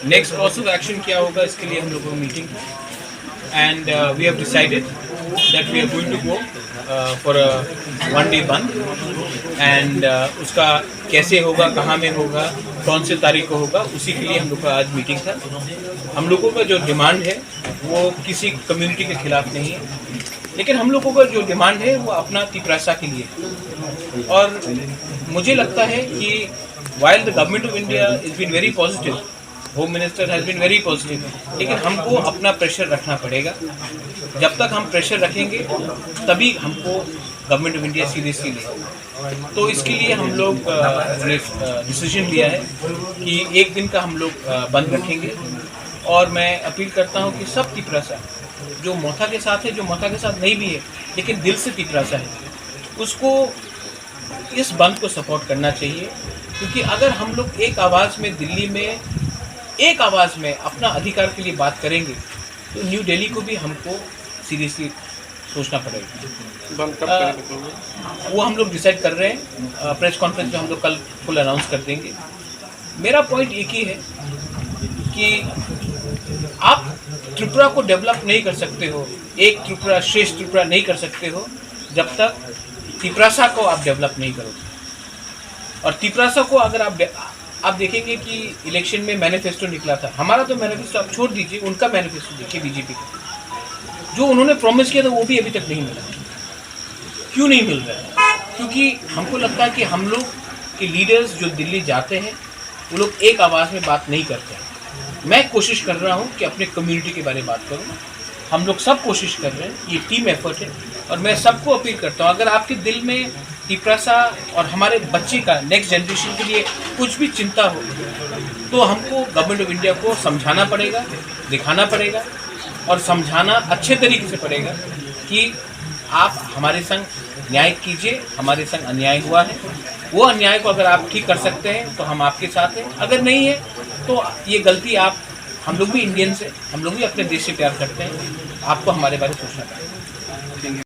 Next course of action क्या होगा, इसके लिए हम लोगों को मीटिंग है and we have decided that we are going to go for a 1 day bandh एंड उसका कैसे होगा, कहाँ में होगा, कौन से तारीख को होगा, उसी के लिए हम लोग का आज मीटिंग था। हम लोगों का जो डिमांड है वो किसी कम्युनिटी के खिलाफ नहीं है, लेकिन हम लोगों का जो डिमांड है वो अपना तिपरासा के लिए। और मुझे लगता है कि while the government of India is been very positive, home minister has been very positive, लेकिन हमको अपना प्रेशर रखना पड़ेगा। जब तक हम प्रेशर रखेंगे तभी हमको गवर्नमेंट ऑफ इंडिया सीरियसली ले। तो इसके लिए हम लोग डिसीजन लिया है कि 1 दिन का हम लोग बंद रखेंगे। और मैं अपील करता हूँ कि सब तिपरासा जो मोथा के साथ है, जो मोथा के साथ नहीं भी है लेकिन दिल से तिपरासा है, उसको इस बंद को सपोर्ट करना चाहिए। क्योंकि अगर हम लोग एक आवाज़ में दिल्ली में एक आवाज़ में अपना अधिकार के लिए बात करेंगे तो न्यू दिल्ली को भी हमको सीरियसली सोचना पड़ेगा। बंद कब करेंगे? वो हम लोग डिसाइड कर रहे हैं, प्रेस कॉन्फ्रेंस में हम लोग कल फुल अनाउंस कर देंगे। मेरा पॉइंट एक ही है कि आप त्रिपुरा को डेवलप नहीं कर सकते हो, एक त्रिपुरा श्रेष्ठ त्रिपुरा नहीं कर सकते हो जब तक तिपरासा को आप डेवलप नहीं करोगे। और तिपरासा को अगर आप देखेंगे कि इलेक्शन में मैनिफेस्टो निकला था, हमारा तो मैनिफेस्टो आप छोड़ दीजिए, उनका मैनिफेस्टो देखिए बीजेपी का, जो उन्होंने प्रॉमिस किया था वो भी अभी तक नहीं मिला। क्यों नहीं मिल रहा है? क्योंकि हमको लगता है कि हम लोग के लीडर्स जो दिल्ली जाते हैं वो लोग एक आवाज़ में बात नहीं करते हैं। मैं कोशिश कर रहा हूँ कि अपने कम्युनिटी के बारे में बात करूँ, हम लोग सब कोशिश कर रहे हैं, ये टीम एफर्ट है। और मैं सबको अपील करता हूँ, अगर आपके दिल में तिपरासा और हमारे बच्चे का नेक्स्ट जनरेशन के लिए कुछ भी चिंता हो तो हमको गवर्नमेंट ऑफ इंडिया को समझाना पड़ेगा, दिखाना पड़ेगा और समझाना अच्छे तरीके से पड़ेगा कि आप हमारे संग न्याय कीजिए, हमारे संग अन्याय हुआ है, वो अन्याय को अगर आप ठीक कर सकते हैं तो हम आपके साथ हैं, अगर नहीं है तो ये गलती हम लोग भी इंडियंस हैं, हम लोग भी अपने देश से प्यार करते हैं, आपको हमारे बारे में सोचना पड़ेगा।